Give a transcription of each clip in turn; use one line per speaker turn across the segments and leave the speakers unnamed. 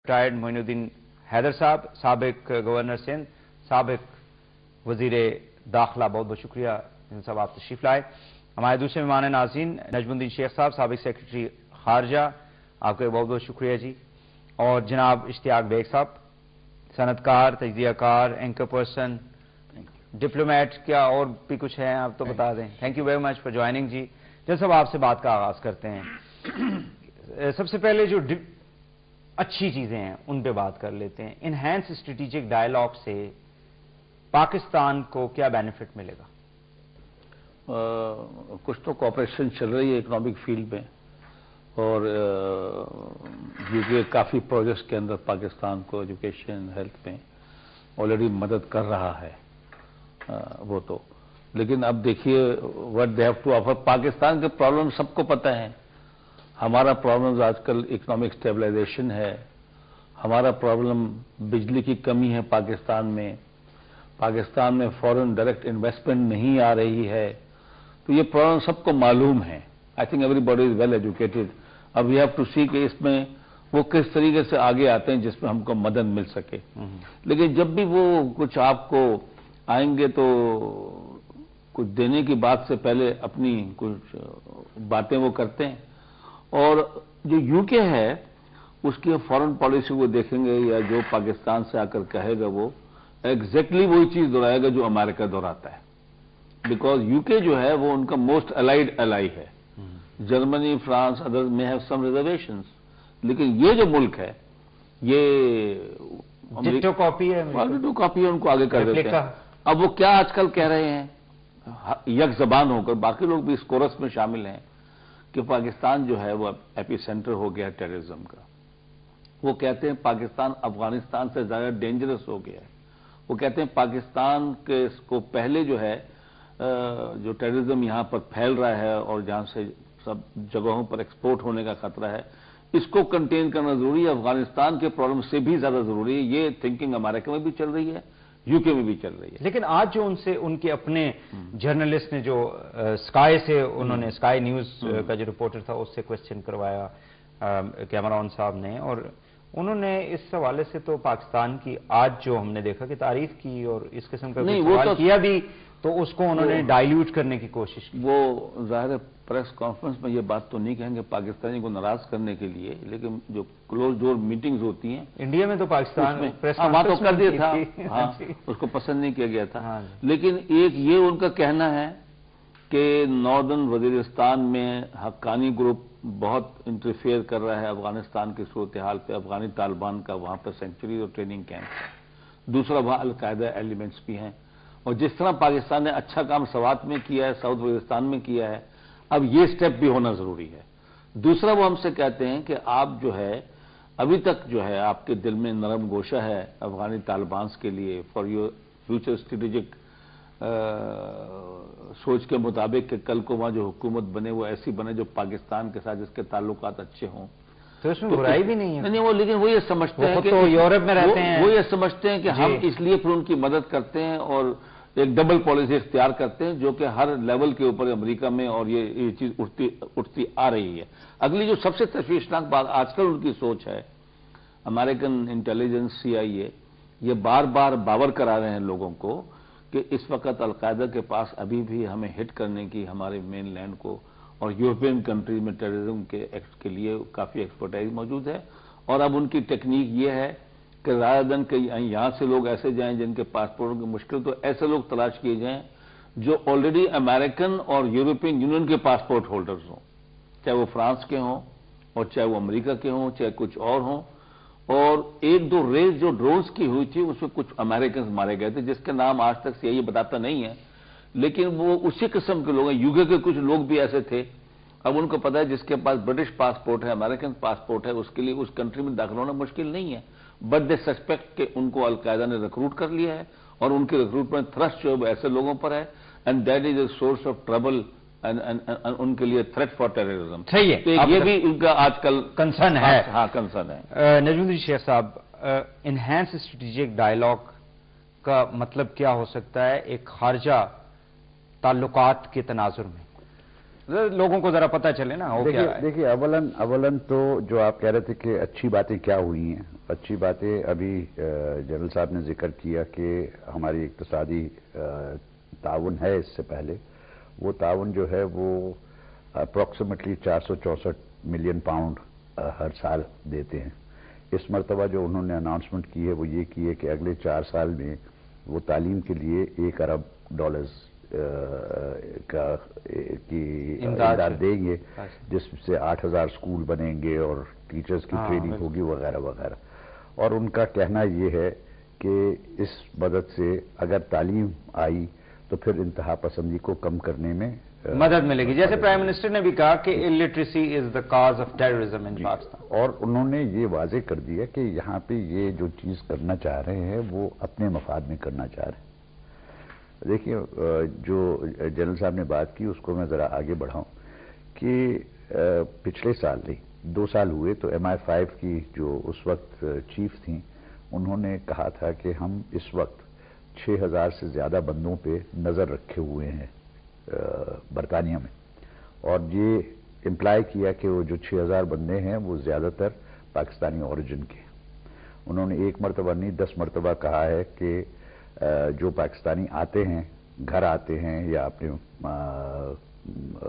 Retired معین الدین حیدر صاحب، سابق governor Sindh, سابق وزیر داخلہ، بہت بہت شکریہ جن صاحب آپ تشریف لائے. ہمارے دوسرے مہمان ناظرین نجم الدین شیخ صاحب، سابق سیکرٹری خارجہ، آپ کا بہت بہت شکریہ جی. اور جناب اشتیاق بیگ صاحب، صنعت کار، تجزیہ کار، اینکر پرسن، ڈپلومیٹ، کیا اور بھی کچھ ہے آپ تو بتا دیں. Thank you very much for joining جی. جن صاحب آپ سے بات کا آغاز کرتے ہیں. سب سے پہلے جو اچھی چیزیں ہیں ان پہ بات کر لیتے ہیں. انہینس اسٹریٹجک ڈائیلاگ سے پاکستان کو کیا بینیفٹ ملے گا؟
کچھ تو کوآپریشن چل رہی ہے اکنامک فیلڈ میں، اور یہ کافی پروجیکٹس کے اندر پاکستان کو ایجوکیشن، ہیلتھ میں آلریڈی مدد کر رہا ہے وہ تو. لیکن اب دیکھیے what they have to offer. Pakistan کے پرابلم سب کو پتہ ہیں. ہمارا پرابلم آج کل اکنامک اسٹیبلائزیشن ہے، ہمارا پرابلم بجلی کی کمی ہے پاکستان میں فورن ڈائریکٹ انویسٹمنٹ نہیں آ رہی ہے. تو یہ پرابلم سب کو معلوم ہے. I think everybody is well educated. اب وی ہیو ٹو سی کہ اس میں وہ کس طریقے سے آگے آتے ہیں جس میں ہم کو مدد مل سکے. لیکن جب بھی وہ کچھ آپ کو آئیں گے تو کچھ دینے کی بات سے پہلے اپنی کچھ باتیں وہ کرتے ہیں. اور جو یو کے ہے اس کی فارن پالیسی وہ دیکھیں گے یا جو پاکستان سے آ کر کہے گا وہ ایگزیکٹلی وہی چیز دہرائے گا جو امریکہ دہراتا ہے. بیکاز یو کے جو ہے وہ ان کا موسٹ الائیڈ الائی ہے. جرمنی، فرانس، ادرز میں ہیو سم ریزرویشنز. لیکن یہ جو ملک ہے یہ
ڈٹو کاپی ہے
ان کو آگے کر دیتے ہیں. اب وہ کیا آج کل کہہ رہے ہیں یک زبان ہو کر، باقی لوگ بھی اس کورس میں شامل ہیں کہ پاکستان جو ہے وہ ایپی سینٹر ہو گیا ٹیررزم کا. وہ کہتے ہیں پاکستان افغانستان سے زیادہ ڈینجرس ہو گیا ہے. وہ کہتے ہیں پاکستان کے اس کو پہلے جو ہے جو ٹیررزم یہاں پر پھیل رہا ہے اور جہاں سے سب جگہوں پر ایکسپورٹ ہونے کا خطرہ ہے، اس کو کنٹین کرنا ضروری ہے. افغانستان کے پرابلم سے بھی زیادہ ضروری ہے. یہ تھنکنگ امریکہ میں بھی چل رہی ہے، یو کے میں بھی چل رہی ہے.
لیکن آج جو ان کے اپنے جرنلسٹ نے جو اسکائی سے انہوں نے اسکائی نیوز کا جو رپورٹر تھا اس سے کوسچن کروایا کیمرون صاحب نے، اور انہوں نے اس حوالے سے تو پاکستان کی آج جو ہم نے دیکھا کہ تعریف کی اور اس قسم کا سوال کیا بھی، تو اس کو انہوں نے ڈائلیوٹ کرنے کی کوشش کی.
وہ ظاہر پریس کانفرنس میں یہ بات تو نہیں کہیں گے پاکستانی کو ناراض کرنے کے لیے، لیکن جو کلوز ڈور میٹنگز ہوتی ہیں
انڈیا میں تو پاکستان میں
وہاں تو کر دیا تھا. ہاں اس کو پسند نہیں کیا گیا تھا. لیکن ایک یہ ان کا کہنا ہے کہ ناردرن وزیرستان میں حقانی گروپ بہت انٹرفیئر کر رہا ہے افغانستان کی صورتحال پہ. افغانی طالبان کا وہاں پہ سینچریز اور ٹریننگ کیمپ ہے. دوسرا وہاں القاعدہ ایلیمنٹس بھی ہیں. اور جس طرح پاکستان نے اچھا کام سوات میں کیا ہے، ساؤتھ وزیرستان میں کیا ہے، اب یہ سٹیپ بھی ہونا ضروری ہے. دوسرا وہ ہم سے کہتے ہیں کہ آپ جو ہے ابھی تک جو ہے آپ کے دل میں نرم گوشہ ہے افغانی طالبانز کے لیے فار یور فیوچر اسٹریٹجک سوچ کے مطابق کہ کل کو وہاں جو حکومت بنے وہ ایسی بنے جو پاکستان کے ساتھ جس کے تعلقات اچھے ہوں.
تو اس میں برائی بھی نہیں ہے.
نہیں وہ لیکن وہ یہ سمجھتے ہیں کہ
یورپ میں رہتے ہیں،
وہ یہ سمجھتے ہیں کہ ہم اس لیے پھر ان کی مدد کرتے ہیں اور ایک ڈبل پالیسی اختیار کرتے ہیں جو کہ ہر لیول کے اوپر امریکہ میں اور یہ چیز اٹھتی آ رہی ہے. اگلی جو سب سے تشویشناک بات آج کل ان کی سوچ ہے، امریکن انٹیلیجنس CIA یہ بار بار باور کرا رہے ہیں لوگوں کو کہ اس وقت القاعدہ کے پاس ابھی بھی ہمیں ہٹ کرنے کی ہمارے مین لینڈ کو اور یورپین کنٹریز میں ٹیررزم کے لیے کافی ایکسپرٹائز موجود ہے. اور اب ان کی ٹیکنیک یہ ہے کہ رائے دن کہ یہاں سے لوگ ایسے جائیں جن کے پاسپورٹوں کی مشکل، تو ایسے لوگ تلاش کیے جائیں جو آلریڈی امریکن اور یورپین یونین کے پاسپورٹ ہولڈرز ہوں، چاہے وہ فرانس کے ہوں اور چاہے وہ امریکہ کے ہوں چاہے کچھ اور ہوں. اور ایک دو ریز جو ڈرونز کی ہوئی تھی اس میں کچھ امریکنز مارے گئے تھے جس کے نام آج تک CIA بتاتا نہیں ہے، لیکن وہ اسی قسم کے لوگ ہیں. UK کے کچھ لوگ بھی ایسے تھے. اب ان کو پتا ہے جس کے پاس برٹش پاسپورٹ ہے، امریکن پاسپورٹ ہے، اس کے لیے اس کنٹری میں داخل ہونا مشکل نہیں ہے. بٹ دے سسپیکٹ کہ ان کو القاعدہ نے ریکروٹ کر لیا ہے اور ان کے ریکروٹمنٹ تھرسٹ جو ہے وہ ایسے لوگوں پر ہے، and that is a source of trouble ان کے لیے تھریٹ فار ٹیررزم.
صحیح ہے،
یہ بھی ان کا آج کل
کنسرن ہے.
ہاں کنسرن ہے.
نجم الدین شیخ صاحب، انہینس اسٹریٹجک ڈائیلاگ کا مطلب کیا ہو سکتا ہے ایک خارجہ تعلقات کے تناظر میں؟ لوگوں کو ذرا پتہ چلے نا ہو کیا ہے.
دیکھیے اولن تو جو آپ کہہ رہے تھے کہ اچھی باتیں کیا ہوئی ہیں، اچھی باتیں ابھی جنرل صاحب نے ذکر کیا کہ ہماری اقتصادی تعاون ہے. اس سے پہلے وہ تعاون جو ہے وہ اپروکسیمیٹلی 464 ملین پاؤنڈ ہر سال دیتے ہیں. اس مرتبہ جو انہوں نے اناؤنسمنٹ کی ہے وہ یہ کی ہے کہ اگلے 4 سال میں وہ تعلیم کے لیے $1 ارب کی امداد دیں گے، جس سے 8,000 اسکول بنیں گے اور ٹیچرز کی ٹریننگ ہوگی وغیرہ وغیرہ. اور ان کا کہنا یہ ہے کہ اس مدد سے اگر تعلیم آئی تو پھر انتہا پسندی کو کم کرنے میں
مدد ملے گی. جیسے پرائم منسٹر نے بھی کہا کہ illiteracy is the cause of terrorism in Pakistan.
اور انہوں نے یہ واضح کر دیا کہ یہاں پہ یہ جو چیز کرنا چاہ رہے ہیں وہ اپنے مفاد میں کرنا چاہ رہے ہیں. دیکھیے جو جنرل صاحب نے بات کی اس کو میں ذرا آگے بڑھاؤں کہ پچھلے سال نہیں 2 سال ہوئے تو MI5 کی جو اس وقت چیف تھیں انہوں نے کہا تھا کہ ہم اس وقت 6,000 سے زیادہ بندوں پہ نظر رکھے ہوئے ہیں برطانیہ میں، اور یہ امپلائی کیا کہ وہ جو 6,000 بندے ہیں وہ زیادہ تر پاکستانی اوریجن کے. انہوں نے 1 مرتبہ نہیں 10 مرتبہ کہا ہے کہ جو پاکستانی آتے ہیں گھر آتے ہیں یا اپنے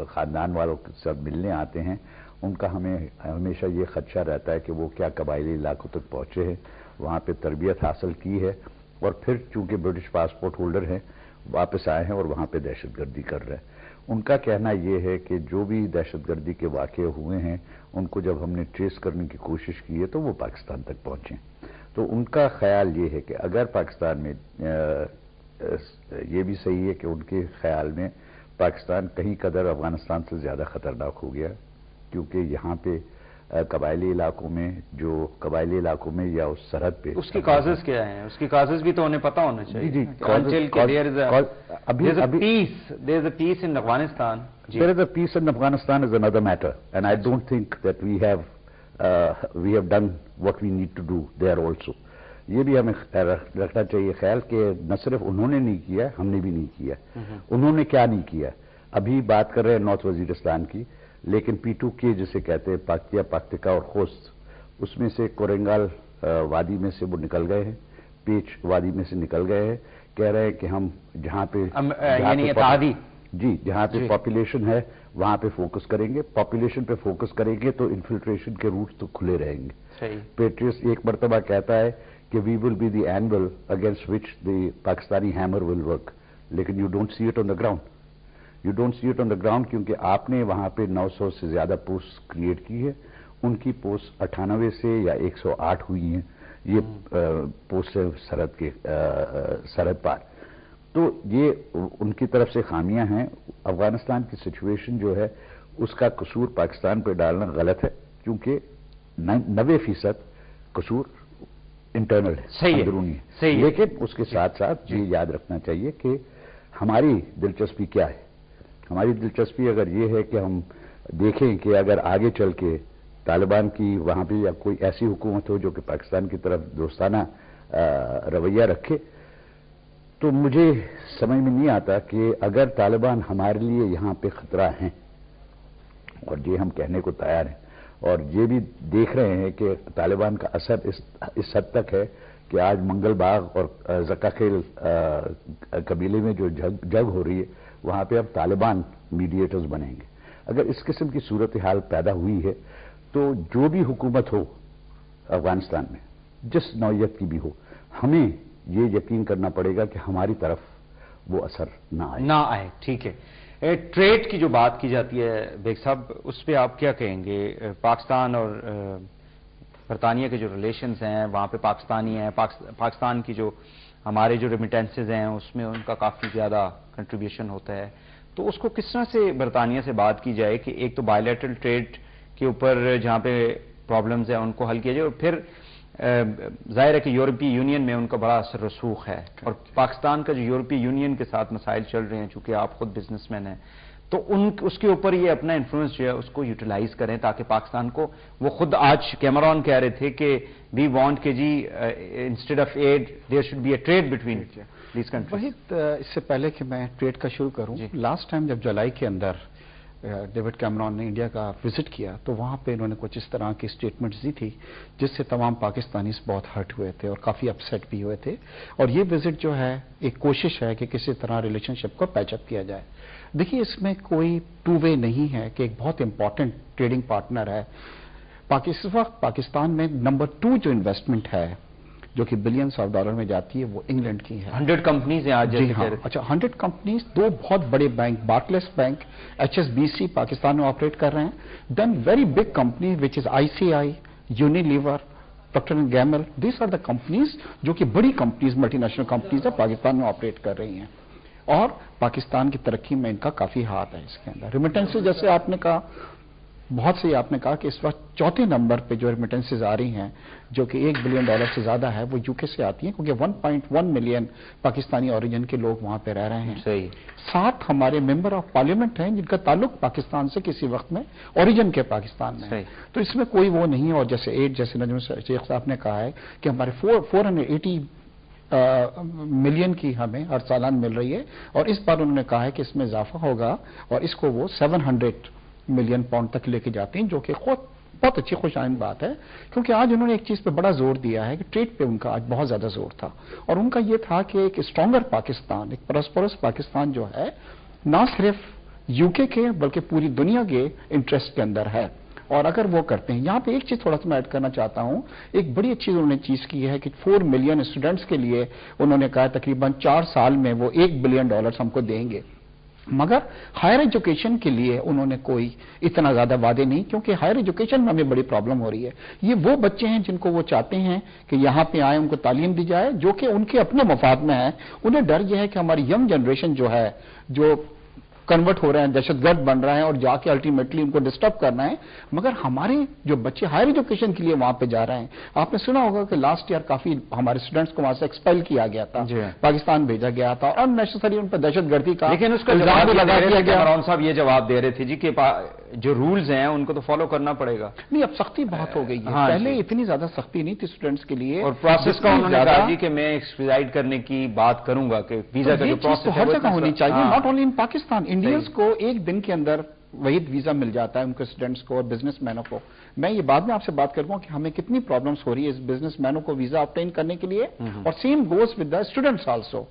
خاندان والوں کے ساتھ ملنے آتے ہیں ان کا ہمیں ہمیشہ یہ خدشہ رہتا ہے کہ وہ کیا قبائلی علاقوں تک پہنچے ہیں، وہاں پہ تربیت حاصل کی ہے اور پھر چونکہ برٹش پاسپورٹ ہولڈر ہیں واپس آئے ہیں اور وہاں پہ دہشت گردی کر رہے ہیں. ان کا کہنا یہ ہے کہ جو بھی دہشت گردی کے واقعے ہوئے ہیں ان کو جب ہم نے ٹریس کرنے کی کوشش کی ہے تو وہ پاکستان تک پہنچے. تو ان کا خیال یہ ہے کہ اگر پاکستان میں یہ بھی صحیح ہے کہ ان کے خیال میں پاکستان کہیں قدر افغانستان سے زیادہ خطرناک ہو گیا کیونکہ یہاں پہ قبائلی علاقوں میں یا اس سرحد پہ
اس کی کازز کیا ہیں، اس کی کازز بھی تو انہیں پتہ ہونا چاہیے.
جی
there is a peace in Afghanistan.
There is a peace in Afghanistan is another matter and I don't think that we have done what we need to do there also. یہ بھی ہمیں رکھنا چاہیے خیال کہ نہ صرف انہوں نے نہیں کیا ہم نے بھی نہیں کیا. انہوں نے کیا نہیں کیا ابھی بات کر رہے ہیں نارتھ وزیرستان کی، لیکن P2K جسے کہتے ہیں پاکتیا پاکتکا اور خوست، اس میں سے کورنگال وادی میں سے وہ نکل گئے ہیں، پیچ وادی میں سے نکل گئے ہیں. کہہ رہے ہیں کہ ہم جہاں پہ جہاں پہ پاپولیشن ہے وہاں پہ فوکس کریں گے. پاپولیشن پہ فوکس کریں گے تو انفلٹریشن کے روٹ تو کھلے رہیں گے. پیٹریس 1 مرتبہ کہتا ہے کہ we will be the anvil against which the Pakistani hammer will work, لیکن you don't see it on the ground کیونکہ آپ نے وہاں پہ 900 سے زیادہ پوسٹ کریٹ کی ہے. ان کی پوسٹ 98 سے یا 108 ہوئی ہیں یہ پوسٹ سرحد پار. تو یہ ان کی طرف سے خامیاں ہیں. افغانستان کی سچویشن جو ہے اس کا قصور پاکستان پہ ڈالنا غلط ہے کیونکہ 90% قصور انٹرنل ہے، اندرونی ہے. لیکن اس کے ساتھ ساتھ یہ یاد رکھنا چاہیے کہ ہماری دلچسپی کیا ہے. ہماری دلچسپی اگر یہ ہے کہ ہم دیکھیں کہ اگر آگے چل کے طالبان کی وہاں پہ یا کوئی ایسی حکومت ہو جو کہ پاکستان کی طرف دوستانہ رویہ رکھے، تو مجھے سمجھ میں نہیں آتا کہ اگر طالبان ہمارے لیے یہاں پہ خطرہ ہیں، اور یہ ہم کہنے کو تیار ہیں اور یہ بھی دیکھ رہے ہیں کہ طالبان کا اثر اس حد تک ہے کہ آج منگل باغ اور زکا خیل قبیلے میں جو جنگ ہو رہی ہے وہاں پہ اب طالبان میڈیٹرز بنیں گے. اگر اس قسم کی صورتحال پیدا ہوئی ہے تو جو بھی حکومت ہو افغانستان میں جس نوعیت کی بھی ہو، ہمیں یہ یقین کرنا پڑے گا کہ ہماری طرف وہ اثر نہ آئے.
ٹھیک ہے. ٹریڈ کی جو بات کی جاتی ہے بیگ صاحب، اس پہ آپ کیا کہیں گے؟ پاکستان اور برطانیہ کے جو ریلیشنز ہیں وہاں پہ پاکستانی ہیں، پاکستان کی جو ہمارے جو ریمیٹنسز ہیں اس میں ان کا کافی زیادہ کنٹریبیوشن ہوتا ہے. تو اس کو کس طرح سے برطانیہ سے بات کی جائے کہ ایک تو بائیلیٹرل ٹریڈ کے اوپر جہاں پہ پرابلمز ہیں ان کو حل کیا جائے، اور پھر ظاہر ہے کہ یورپی یونین میں ان کا بڑا اثر رسوخ ہے، اور پاکستان کا جو یورپی یونین کے ساتھ مسائل چل رہے ہیں چونکہ آپ خود بزنس مین ہیں تو اس کے اوپر یہ اپنا انفلوئنس جو ہے اس کو یوٹیلائز کریں تاکہ پاکستان کو وہ خود آج کیمرون کہہ رہے تھے کہ وی وانٹ کہ جی instead of aid there should be a trade between these countries.
Waheed, اس سے پہلے کہ میں ٹریڈ کا شروع کروں، لاسٹ ٹائم جب جولائی کے اندر ڈیوڈ کیمرون نے انڈیا کا وزٹ کیا تو وہاں پہ انہوں نے کچھ اس طرح کی اسٹیٹمنٹس دی تھی جس سے تمام پاکستانیز بہت ہرٹ ہوئے تھے اور کافی اپسیٹ بھی ہوئے تھے. اور یہ وزٹ جو ہے ایک کوشش ہے کہ کسی طرح ریلیشن شپ کو پیچ اپ کیا جائے. دیکھیے اس میں کوئی ٹو وے نہیں ہے کہ ایک بہت امپورٹنٹ ٹریڈنگ پارٹنر ہے. اس وقت پاکستان میں نمبر 2 جو انویسٹمنٹ ہے جو کہ بلینز آف ڈالر میں جاتی ہے وہ انگلینڈ کی ہے.
100 کمپنیز ہیں آج.
جی ہاں. اچھا 100 کمپنیز, 2 بہت بڑے bank Barclays bank, HSBC Pakistan میں آپریٹ کر رہے ہیں. Then very big company which is ICI, Unilever, Procter and Gamble. These are the companies جو کہ بڑی کمپنیز ملٹی نیشنل کمپنیز ہیں پاکستان میں آپریٹ کر رہی ہیں اور پاکستان کی ترقی میں ان کا کافی ہاتھ ہے. اس کے اندر ریمیٹنسز جیسے آپ نے کہا, بہت سے آپ نے کہا کہ اس وقت 4تھے نمبر پہ جو ریمیٹنسز آ رہی ہیں جو کہ $1 بلین سے زیادہ ہے وہ UK سے آتی ہیں کیونکہ 1.1 ملین پاکستانی اوریجن کے لوگ وہاں پہ رہ رہے ہیں.
صحیح.
7 ہمارے ممبر آف پارلیمنٹ ہیں جن کا تعلق پاکستان سے کسی وقت میں اوریجن کے پاکستان میں ہے. تو اس میں کوئی وہ نہیں ہے. اور جیسے نجم شیخ صاحب نے کہا ہے کہ ہمارے 480 ملین کی ہمیں ہر سالانہ مل رہی ہے اور اس بار انہوں نے کہا ہے کہ اس میں اضافہ ہوگا اور اس کو وہ 700 ملین پاؤنڈ تک لے کے جاتے ہیں جو کہ بہت اچھی خوش آئند بات ہے کیونکہ آج انہوں نے ایک چیز پہ بڑا زور دیا ہے کہ ٹریڈ پہ ان کا آج بہت زیادہ زور تھا اور ان کا یہ تھا کہ ایک اسٹرانگر پاکستان, ایک پراسپرس پاکستان جو ہے نہ صرف UK کے بلکہ پوری دنیا کے انٹرسٹ کے اندر ہے. اور اگر وہ کرتے ہیں, یہاں پہ ایک چیز تھوڑا سا میں ایڈ کرنا چاہتا ہوں, ایک بڑی اچھی انہوں نے چیز کی ہے کہ 4 ملین اسٹوڈنٹس کے لیے انہوں نے کہا تقریباً 4 سال میں وہ $1 بلین ہم کو دیں گے. مگر ہائر ایجوکیشن کے لیے انہوں نے کوئی اتنا زیادہ وعدے نہیں کیونکہ ہائر ایجوکیشن میں ہمیں بڑی پرابلم ہو رہی ہے. یہ وہ بچے ہیں جن کو وہ چاہتے ہیں کہ یہاں پہ آئیں, ان کو تعلیم دی جائے جو کہ ان کے اپنے مفاد میں ہے. انہیں ڈر یہ ہے کہ ہماری ینگ جنریشن جو ہے جو کنورٹ ہو رہے ہیں, دہشت گرد بن رہے ہیں اور جا کے الٹیمیٹلی ان کو ڈسٹرب کرنا ہے. مگر ہمارے جو بچے ہائر ایجوکیشن کے لیے وہاں پہ جا رہے ہیں, آپ نے سنا ہوگا کہ لاسٹ ایئر کافی ہمارے اسٹوڈنٹس کو وہاں سے ایکسپیل کیا گیا تھا, پاکستان بھیجا گیا تھا اور اننیسیسری ان پہ دہشت گردی کا
لیکن اس کا جواب لگا دیا گیا. کیمرون صاحب یہ جواب دے رہے تھے جی کہ جو رولز ہیں ان کو تو فالو کرنا پڑے گا.
نہیں, اب سختی بہت ہو گئی ہے. پہلے اتنی زیادہ سختی نہیں تھی اسٹوڈنٹس کے لیے
اور پروسیس کا انہوں نے کہا جی کہ میں ایکسپیڈائٹ کرنے کی بات کروں گا کہ ویزا کا جو پروسیس
ہر جگہ ہونی چاہیے, not only in Pakistan. Indians کو ایک دن کے اندر وحید ویزا مل جاتا ہے ان کے اسٹوڈنٹس کو اور بزنس مینوں کو. میں یہ بعد میں آپ سے بات کروں کہ ہمیں کتنی پرابلمس ہو رہی ہے اس بزنس مینوں کو ویزا آبٹین کرنے کے لیے اور same goes with the students also.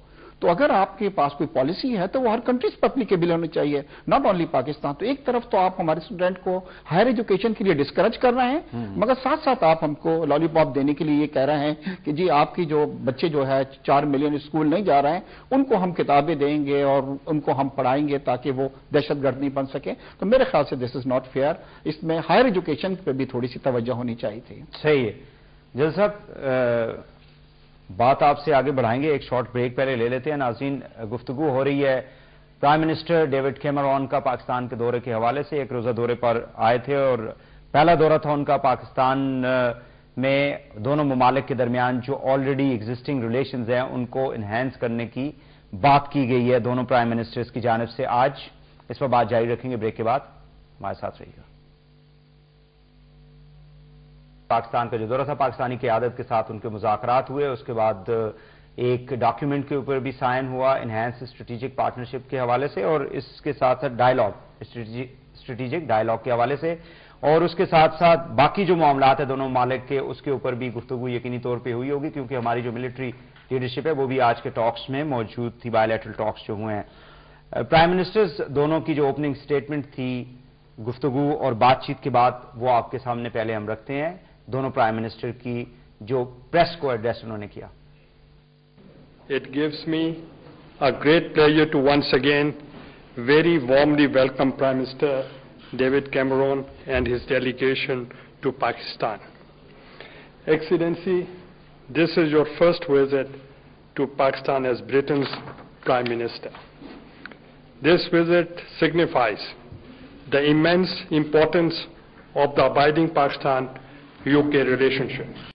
تو اگر آپ کے پاس کوئی پالیسی ہے تو وہ ہر کنٹریز پر اپلیکیبل ہونی چاہیے, ناٹ اونلی پاکستان. تو ایک طرف تو آپ ہمارے اسٹوڈنٹ کو ہائر ایجوکیشن کے لیے ڈسکریج کر رہے ہیں مگر ساتھ ساتھ آپ ہم کو لالی پاپ دینے کے لیے یہ کہہ رہے ہیں کہ جی آپ کی جو بچے جو ہے 4 ملین اسکول نہیں جا رہے ہیں ان کو ہم کتابیں دیں گے اور ان کو ہم پڑھائیں گے تاکہ وہ دہشت گرد نہیں بن سکیں. تو میرے خیال سے دس از ناٹ فیئر. اس میں ہائر ایجوکیشن پہ بھی تھوڑی سی توجہ ہونی چاہیے تھی.
صحیح ہے. جلد صاحب بات آپ سے آگے بڑھائیں گے, ایک شارٹ بریک پہلے لے لیتے ہیں. ناظرین, گفتگو ہو رہی ہے پرائم منسٹر ڈیوڈ کیمرون کا پاکستان کے دورے کے حوالے سے. 1 روزہ دورے پر آئے تھے اور پہلا دورہ تھا ان کا پاکستان میں. دونوں ممالک کے درمیان جو آلریڈی ایگزسٹنگ ریلیشنز ہیں ان کو انہینس کرنے کی بات کی گئی ہے دونوں پرائم منسٹرز کی جانب سے. آج اس پر بات جاری رکھیں گے بریک کے بعد, ہمارے ساتھ رہیے گا. پاکستان کا جو دورہ تھا پاکستانی قیادت کے ساتھ ان کے مذاکرات ہوئے, اس کے بعد ایک ڈاکیومنٹ کے اوپر بھی سائن ہوا انہینس اسٹریٹجک پارٹنرشپ کے حوالے سے اور اس کے ساتھ ڈائلاگ اسٹریٹجک ڈائلاگ کے حوالے سے, اور اس کے ساتھ ساتھ باقی جو معاملات ہیں دونوں ممالک کے اس کے اوپر بھی گفتگو یقینی طور پہ ہوئی ہوگی کیونکہ ہماری جو ملٹری لیڈرشپ ہے وہ بھی آج کے ٹاکس میں موجود تھی, بائی لیٹرل ٹاکس جو ہوئے ہیں. پرائم منسٹرز دونوں کی جو اوپننگ سٹیٹمنٹ تھی گفتگو اور بات چیت کے بعد وہ آپ کے سامنے پہلے ہم رکھتے ہیں. دونوں پرائم منسٹر کی جو پریس کو ایڈریس انہوں نے کیا.
It gives me a great pleasure to once again very warmly welcome Prime Minister David Cameron and his delegation to Pakistan. Excellency, this is your first visit to Pakistan as Britain's Prime Minister. This visit signifies the immense importance of the abiding Pakistan-UK relationship.